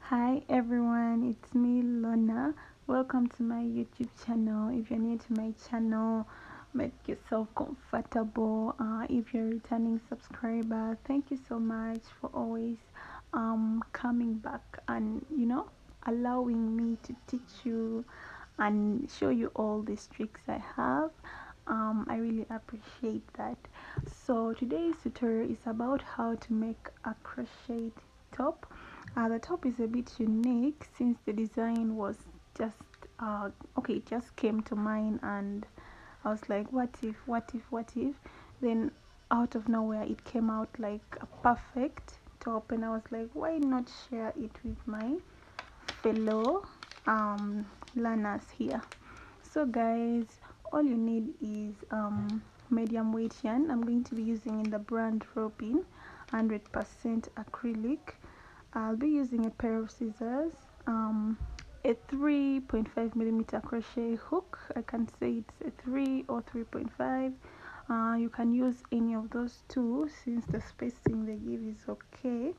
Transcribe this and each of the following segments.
Hi everyone, it's me Lorna. Welcome to my YouTube channel. If you're new to my channel, make yourself comfortable. If you're a returning subscriber, thank you so much for always coming back and allowing me to teach you and show you all these tricks I have. I really appreciate that. So today's tutorial is about how to make a crochet top. The top is a bit unique since the design was just okay, it just came to mind and I was like, what if? Then out of nowhere it came out like a perfect top, and I was like, why not share it with my fellow learners here. So guys, all you need is medium weight yarn. I'm going to be using in the brand Robin 100% acrylic. I'll be using a pair of scissors, a 3.5 millimeter crochet hook. I can say it's a 3 or 3.5. You can use any of those two since the spacing they give is okay.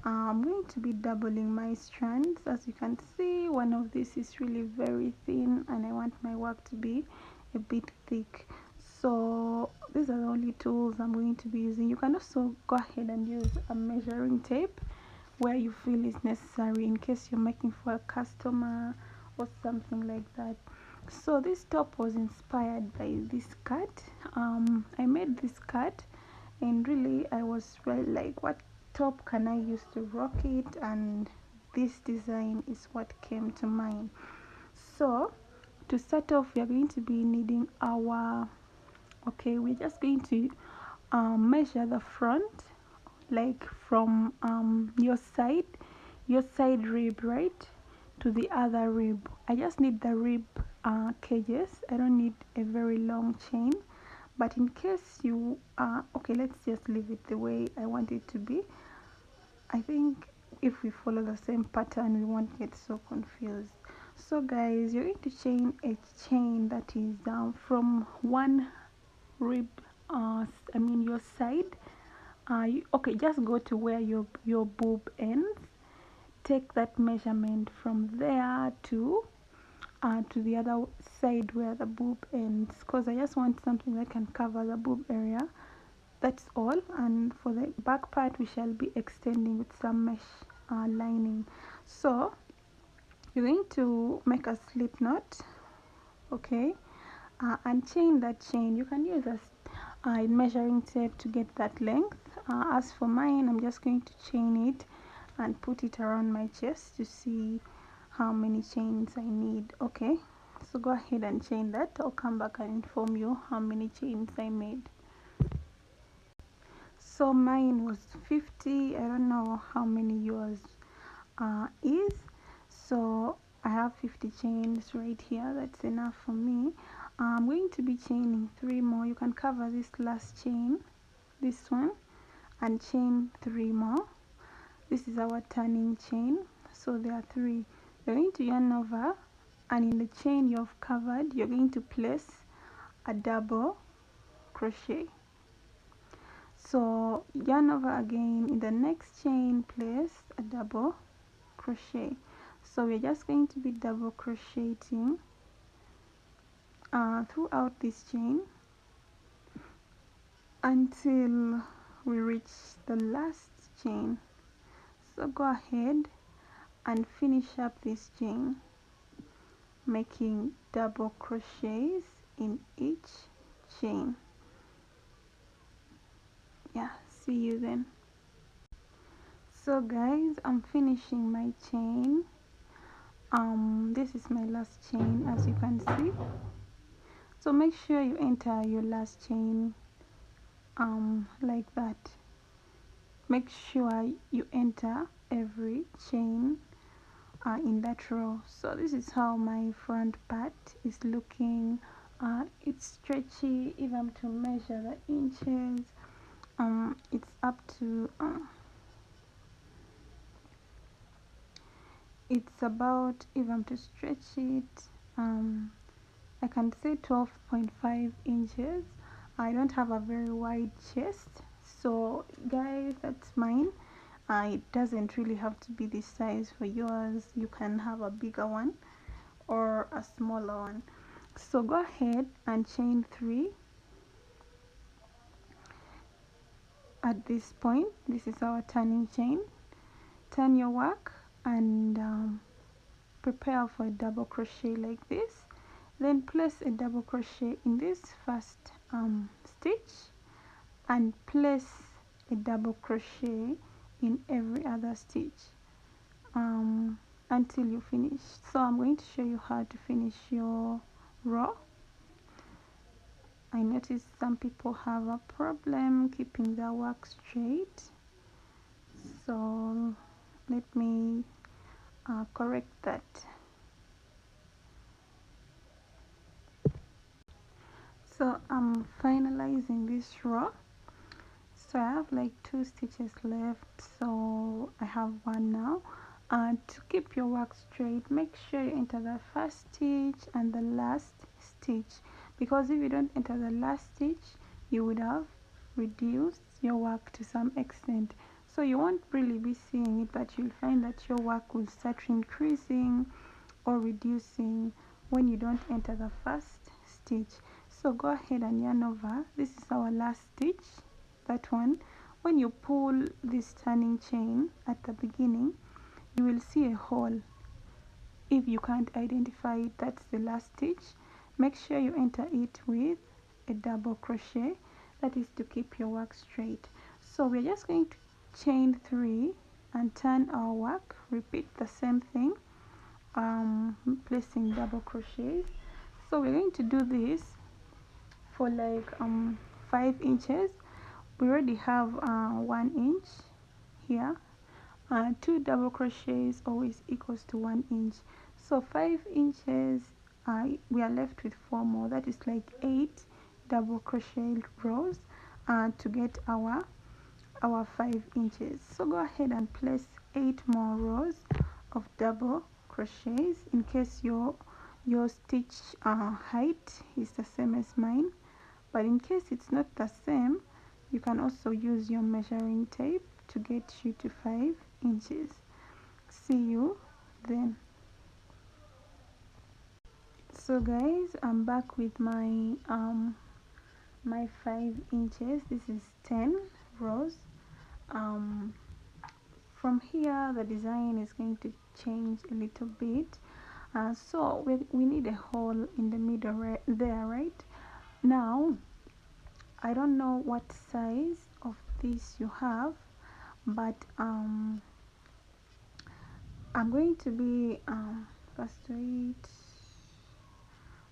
I'm going to be doubling my strands. As you can see, one of these is really very thin and I want my work to be a bit thick. So these are the only tools I'm going to be using. You can also go ahead and use a measuring tape where you feel is necessary in case you're making for a customer or something like that. So this top was inspired by this skirt. I made this skirt and really I was really like, what top can I use to rock it, and this design is what came to mind. So to start off, we are going to be needing our we're just going to measure the front, like from your side rib, right, to the other rib. I just need the rib cages. I don't need a very long chain, but in case you okay, let's just leave it the way I want it to be. I think if we follow the same pattern we won't get so confused. So guys, you're going to chain a chain that is from one rib, I mean your side. Okay, just go to where your boob ends. Take that measurement from there to the other side where the boob ends, because I just want something that can cover the boob area. That's all. And for the back part we shall be extending with some mesh lining. So you're going to make a slip knot, okay, and chain that chain. You can use a measuring tape to get that length. As for mine, I'm just going to chain it and put it around my chest to see how many chains I need. Okay, so go ahead and chain that. I'll come back and inform you how many chains I made. So mine was 50. I don't know how many yours is. So I have 50 chains right here. That's enough for me. I'm going to be chaining 3 more. You can cover this last chain, this one, and chain 3 more. This is our turning chain. So there are 3. You're going to yarn over, and in the chain you've covered you're going to place a double crochet. So yarn over again, in the next chain place a double crochet. So we're just going to be double crocheting throughout this chain until we reach the last chain. So go ahead and finish up this chain, making double crochets in each chain. Yeah, see you then. So guys, I'm finishing my chain. This is my last chain, as you can see. So make sure you enter your last chain like that. Make sure you enter every chain in that row. So this is how my front part is looking. It's stretchy. If I'm to measure the inches, it's up to it's about, if I'm to stretch it, I can say 12.5 inches. I don't have a very wide chest, so guys, that's mine. It doesn't really have to be this size for yours. You can have a bigger one or a smaller one. So go ahead and chain 3 at this point. This is our turning chain. Turn your work and prepare for a double crochet like this. Then place a double crochet in this first stitch and place a double crochet in every other stitch until you finish. So I'm going to show you how to finish your row. I notice some people have a problem keeping their work straight, so let me correct that. So I'm finalizing this row. So I have like 2 stitches left, so I have one now. To keep your work straight, make sure you enter the first stitch and the last stitch, because if you don't enter the last stitch, you would have reduced your work to some extent. So you won't really be seeing it, but you'll find that your work will start increasing or reducing when you don't enter the first stitch. So go ahead and yarn over. This is our last stitch, that one. When you pull this turning chain at the beginning, you will see a hole. If you can't identify it, that's the last stitch. Make sure you enter it with a double crochet. That is to keep your work straight. So we're just going to chain 3 and turn our work. Repeat the same thing, placing double crochets. So we're going to do this for like 5 inches. We already have 1 inch here. 2 double crochets always equals to 1 inch, so 5 inches, we are left with 4 more. That is like 8 double crochet rows to get our 5 inches. So go ahead and place 8 more rows of double crochets in case your stitch height is the same as mine, but in case it's not the same, you can also use your measuring tape to get you to 5 inches. See you then. So guys, I'm back with my 5 inches. This is 10 rows. From here the design is going to change a little bit. So we need a hole in the middle there, right? Now I don't know what size of this you have, but I'm going to be first wait,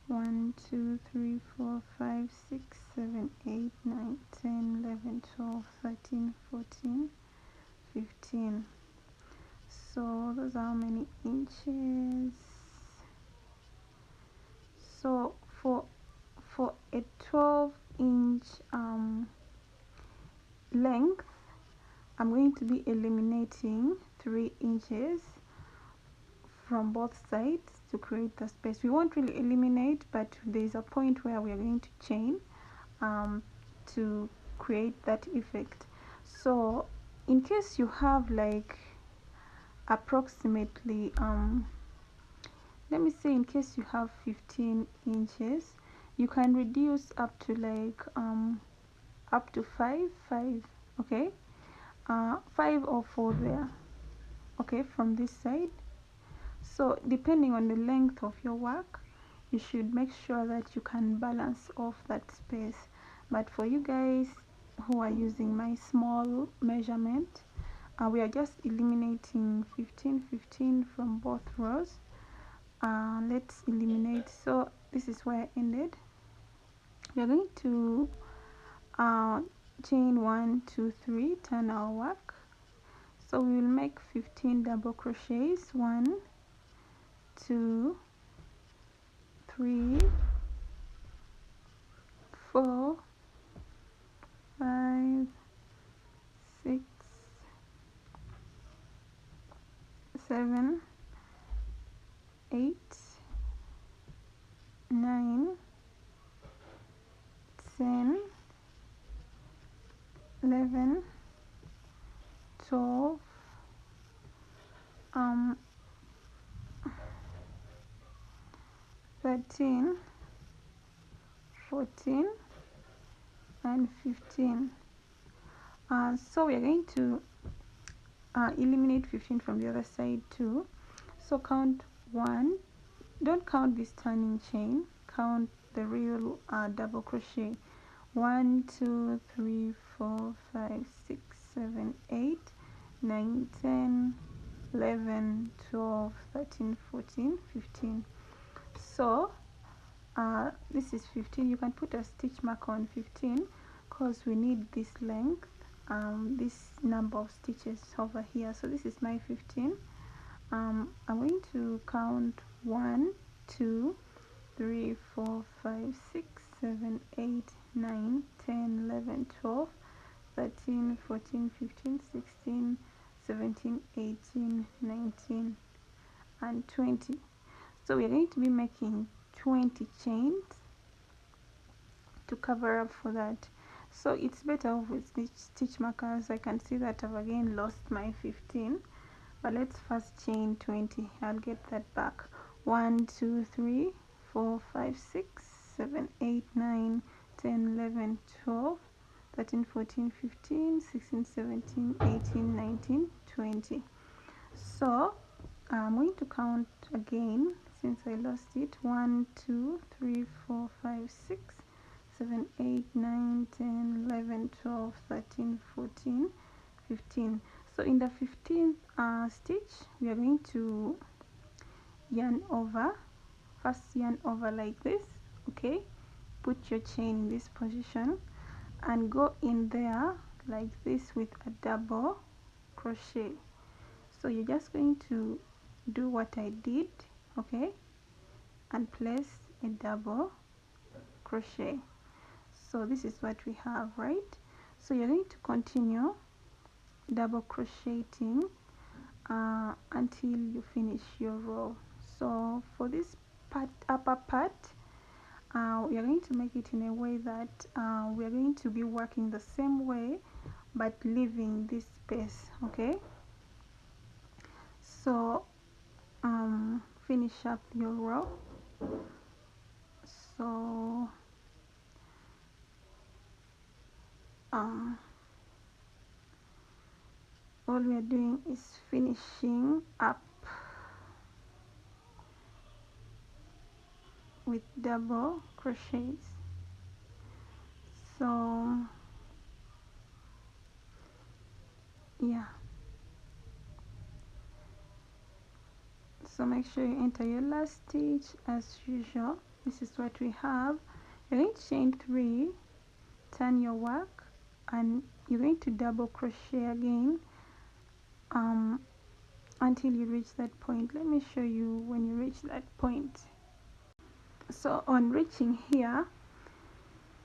1 2 3 4 5 6 7 8 9 10 11 12 13 14 15. So those are how many inches. So for a 12-inch length, I'm going to be eliminating 3 inches from both sides to create the space. We won't really eliminate, but there's a point where we are going to chain to create that effect. So in case you have like approximately let me say, in case you have 15 inches, you can reduce up to like up to 5, okay, 5 or 4 there, okay, from this side. So depending on the length of your work, you should make sure that you can balance off that space. But for you guys who are using my small measurement, we are just eliminating 15 from both rows. Let's eliminate. So this is where I ended. We are going to chain 1 2 3, turn our work. So we will make 15 double crochets. 1 2 3 4 5 6 7 8 9 10 11 12 um 13, 14 and 15. So we're going to eliminate 15 from the other side too. So count 1, don't count this turning chain, count the real double crochet. 1 2 3 4 5 6 7 8 9 10 11 12 13 14 15. So this is 15. You can put a stitch mark on 15 because we need this length, this number of stitches over here. So this is my 15. I'm going to count 1 2 3 4 5 6 7 8 9 10 11 12 13 14 15 16 17 18 19 and 20. So we're going to be making 20 chains to cover up for that. So it's better off with stitch markers. I can see that I've again lost my 15, but let's first chain 20. I'll get that back. 1 2 3 4 5 6 7 8 9 10 11 12 13 14 15 16 17 18 19 20. So I'm going to count again since I lost it. 1 2 3 4 5 6 7 8 9 10 11 12 13 14 15. So in the 15th stitch we are going to yarn over. First yarn over like this, okay, put your chain in this position and go in there like this with a double crochet. So you're just going to do what I did, okay, and place a double crochet. So this is what we have, right? So you're going to continue double crocheting until you finish your row. So for this part, upper part, we are going to make it in a way that we are going to be working the same way but leaving this space, okay? So finish up your row. So all we are doing is finishing up with double crochets. So yeah, so make sure you enter your last stitch as usual. This is what we have. You're going to chain 3, turn your work, and you're going to double crochet again until you reach that point. Let me show you when you reach that point. So on reaching here,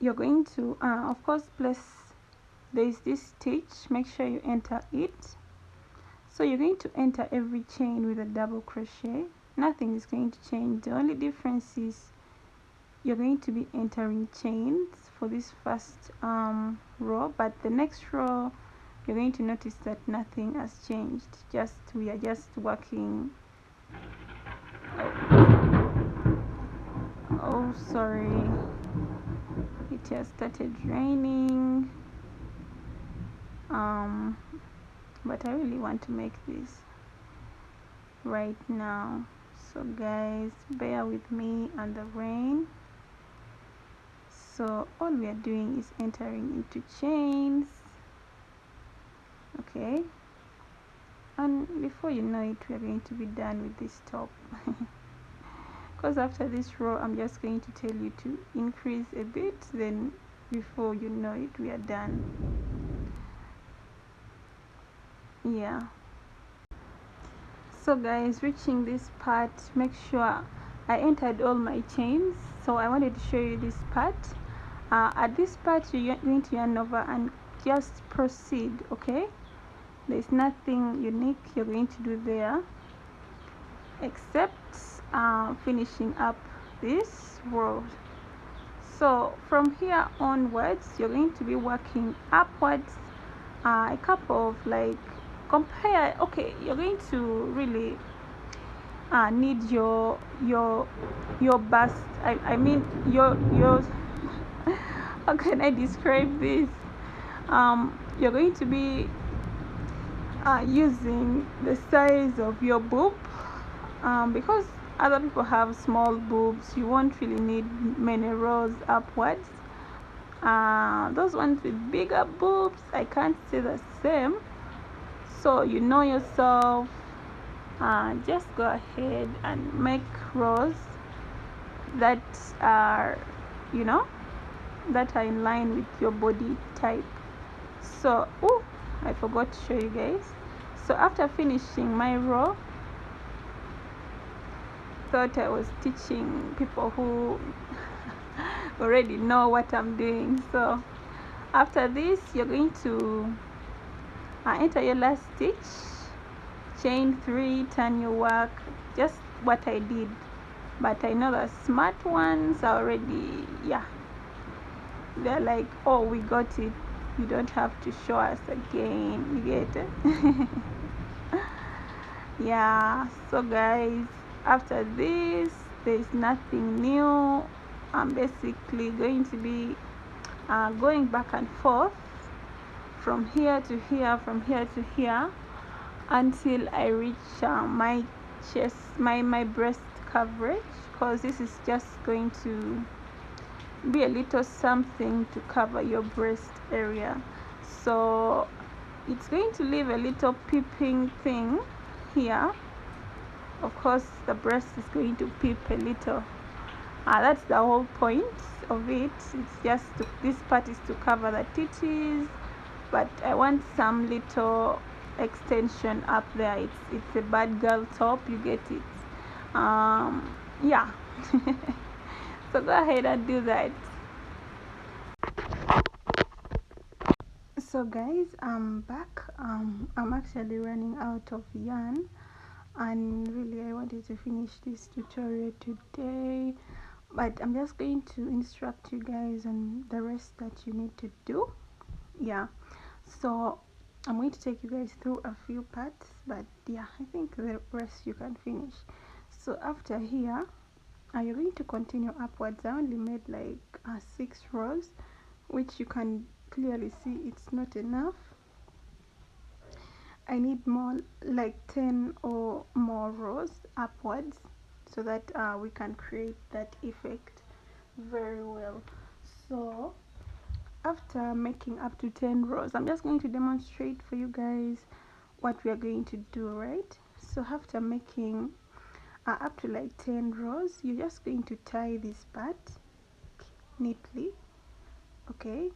you're going to of course place, there is this stitch, make sure you enter it. So you're going to enter every chain with a double crochet. Nothing is going to change. The only difference is you're going to be entering chains for this first row, but the next row you're going to notice that nothing has changed. Just we are just working. Oh sorry, it has started raining, but I really want to make this right now, so guys bear with me and the rain. So all we are doing is entering into chains, okay, and before you know it we are going to be done with this top. Because after this row I'm just going to tell you to increase a bit, then before you know it we are done. Yeah, so guys, reaching this part, make sure I entered all my chains. So I wanted to show you this part. At this part you're going to yarn over and just proceed, okay? There's nothing unique you're going to do there except finishing up this row. So from here onwards you're going to be working upwards a couple of like compare. Okay, you're going to really need your bust. I mean your how can I describe this? You're going to be using the size of your boob, because other people have small boobs. You won't really need many rows upwards. Those ones with bigger boobs, I can't say the same. So you know yourself. Just go ahead and make rows that are, you know, that are in line with your body type. So I forgot to show you guys. So after finishing my row, thought I was teaching people who already know what I'm doing. So after this, you're going to enter your last stitch, chain 3, turn your work, just what I did. But I know the smart ones are already, yeah, they're like, oh, we got it, you don't have to show us again, you get it? Yeah, so guys, after this there's nothing new. I'm basically going to be going back and forth from here to here, from here to here, until I reach my chest, my breast coverage, because this is just going to be a little something to cover your breast area. So it's going to leave a little peeping thing here. Of course the breast is going to peep a little. That's the whole point of it. It's just this part is to cover the titties, but I want some little extension up there. It's a bad girl top, you get it. Yeah. So go ahead and do that. So guys, I'm back. I'm actually running out of yarn, and really I wanted to finish this tutorial today, but I'm just going to instruct you guys on the rest that you need to do. Yeah, so I'm going to take you guys through a few parts, but yeah, I think the rest you can finish. So after here, you're going to continue upwards. I only made like 6 rows, which you can clearly see it's not enough. I need more, like 10 or more rows upwards, so that we can create that effect very well. So after making up to 10 rows, I'm just going to demonstrate for you guys what we are going to do, right? So after making up to like 10 rows, you're just going to tie this part neatly, okay,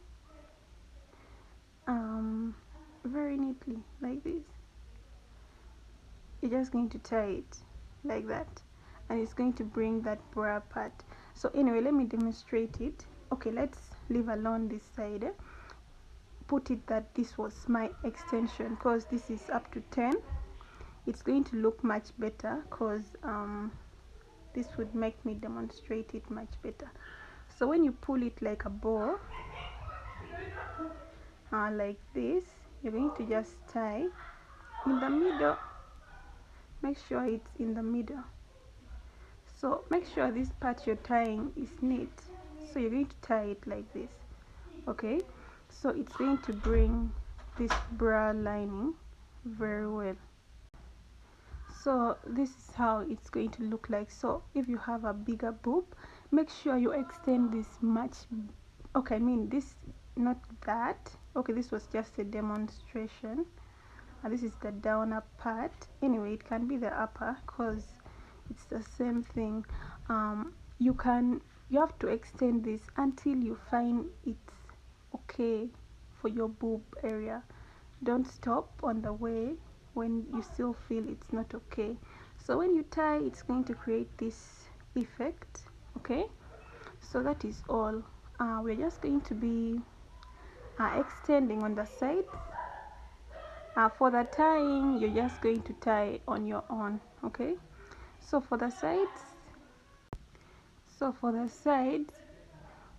very neatly like this. You're just going to tie it like that, and it's going to bring that bra part. So anyway, let me demonstrate it. Okay, let's leave alone this side. Put it that this was my extension, because this is up to 10. It's going to look much better, because this would make me demonstrate it much better. So when you pull it like a bow, like this, you're going to just tie in the middle. Make sure it's in the middle. So make sure this part you're tying is neat. So you're going to tie it like this, okay? So it's going to bring this bra lining very well. So this is how it's going to look like. So if you have a bigger boob, make sure you extend this much. Okay, I mean this, not that. Okay, this was just a demonstration. This is the downer part. Anyway, it can be the upper, because it's the same thing. You have to extend this until you find it's okay for your boob area. Don't stop on the way when you still feel it's not okay. So when you tie, it's going to create this effect, okay? So that is all. We're just going to be extending on the sides. For the tying, you're just going to tie on your own, okay? So for the sides,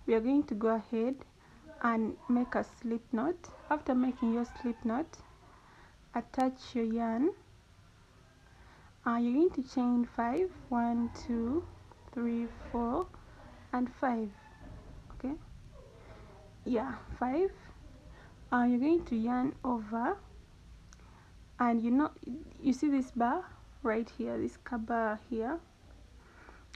we are going to go ahead and make a slip knot. After making your slip knot, attach your yarn. You're going to chain 5, 1, 2, 3, 4 and 5. Okay, yeah, 5. You're going to yarn over, and you see this bar right here, this bar here.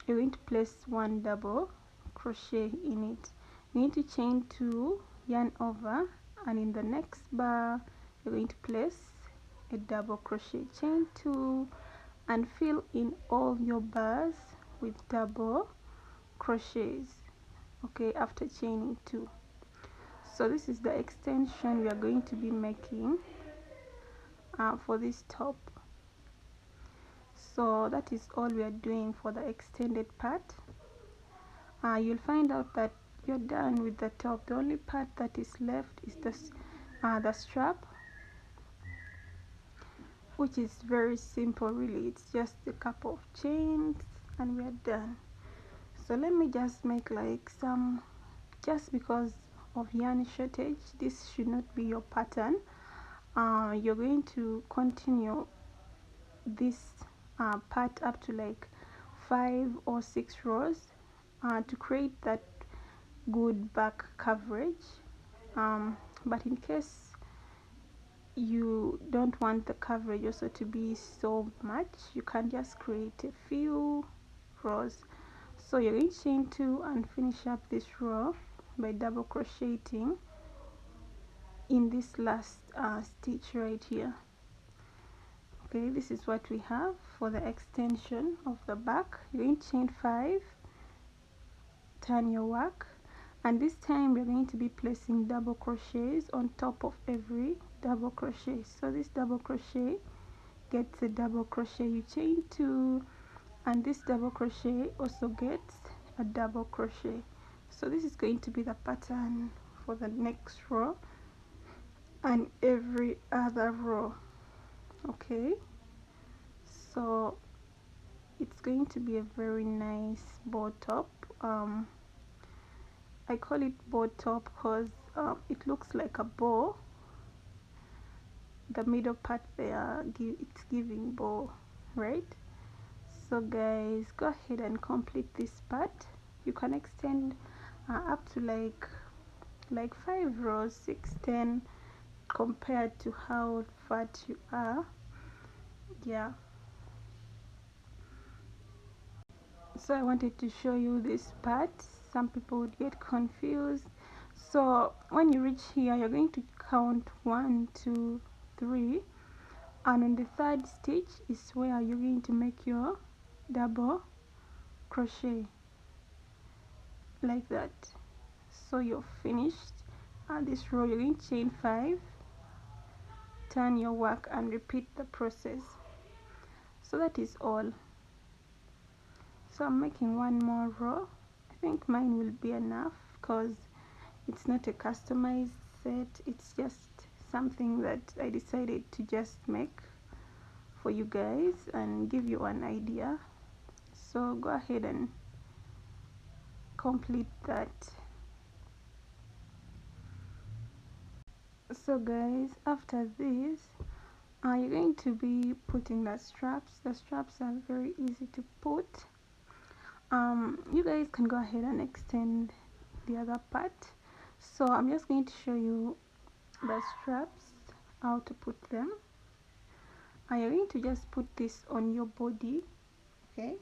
You're going to place 1 double crochet in it. You're going to chain 2, yarn over, and in the next bar you're going to place a double crochet, chain 2, and fill in all your bars with double crochets. Okay, after chaining 2. So this is the extension we are going to be making for this top. So that is all we are doing for the extended part. You'll find out that you're done with the top. The only part that is left is the strap, which is very simple really. It's just a couple of chains and we are done. So let me just make like some, just because of yarn shortage, this should not be your pattern. You're going to continue this part up to like 5 or 6 rows to create that good back coverage. But in case you don't want the coverage also to be so much, you can just create a few rows. So you're going to chain 2 and finish up this row by double crocheting in this last stitch right here. Okay, this is what we have for the extension of the back. You're going to chain 5, turn your work, and this time we're going to be placing double crochets on top of every double crochet. So this double crochet gets a double crochet, you chain 2, and this double crochet also gets a double crochet. So this is going to be the pattern for the next row and every other row. Okay, so it's going to be a very nice bow top. I call it bow top because it looks like a bow. The middle part there, it's giving bow, right? So guys, go ahead and complete this part. You can extend up to like 5 rows, 6, 10, compared to how fat you are. Yeah, so I wanted to show you this part. Some people would get confused. So when you reach here, you're going to count 1, 2, 3, and on the 3rd stitch is where you're going to make your double crochet like that. So you're finished this row. You're going to chain 5, turn your work, and repeat the process. So that is all. So I'm making one more row. I think mine will be enough because it's not a customized set, it's just something that I decided to just make for you guys and give you an idea. So go ahead and complete that. So guys, after this you're going to be putting the straps. The straps are very easy to put. You guys can go ahead and extend the other part. So I'm just going to show you the straps, how to put them. You're going to just put this on your body, okay,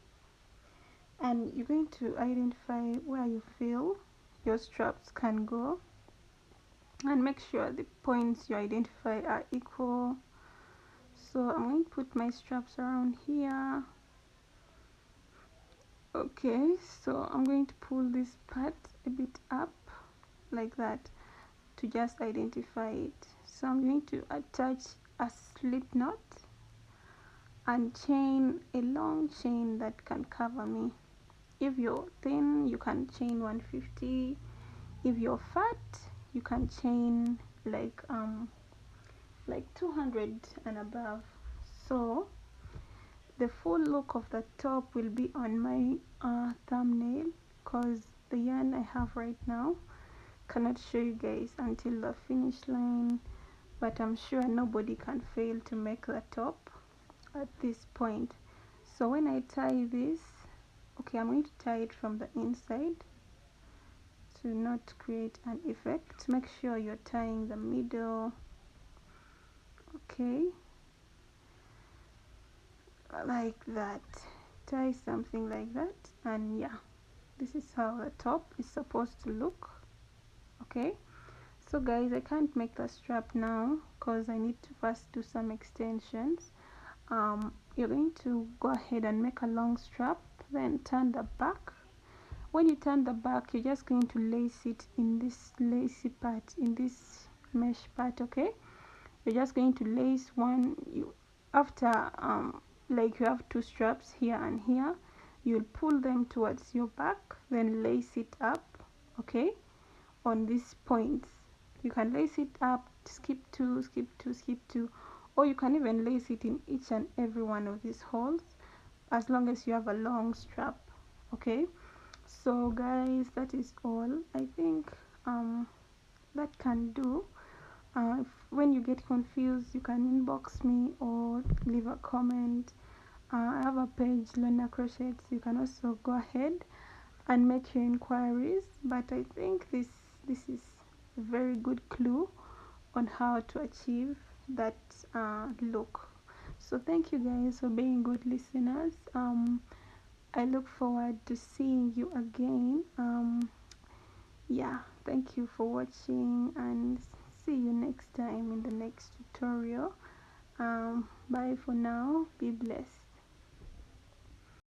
and you're going to identify where you feel your straps can go and make sure the points you identify are equal. So I'm going to put my straps around here. Okay, so I'm going to pull this part a bit up like that to just identify it. So I'm going to attach a slip knot and chain a long chain that can cover me. If you're thin, you can chain 150. If you're fat, you can chain like 200 and above. So the full look of the top will be on my thumbnail because the yarn I have right now cannot show you guys until the finish line. but I'm sure nobody can fail to make the top at this point. So when I tie this, okay, I'm going to tie it from the inside to not create an effect. Make sure you're tying the middle, okay, like that. Tie something like that, and yeah, this is how the top is supposed to look. Okay, so guys, I can't make the strap now because I need to first do some extensions. You're going to go ahead and make a long strap, then turn the back. When you turn the back, you're just going to lace it in this lacy part, in this mesh part. Okay, you're just going to lace one. After like you have two straps here and here, you'll pull them towards your back, then lace it up, okay, on these points. You can lace it up, skip two, skip two, skip two, or you can even lace it in each and every one of these holes, as long as you have a long strap. Okay, so guys, that is all. I think that can do. When you get confused, you can inbox me or leave a comment. I have a page, Lorna Crochets. You can also go ahead and make your inquiries, but I think this is a very good clue on how to achieve that look. So thank you guys for being good listeners. I look forward to seeing you again. Yeah, thank you for watching, and see you next time in the next tutorial. Bye for now. Be blessed.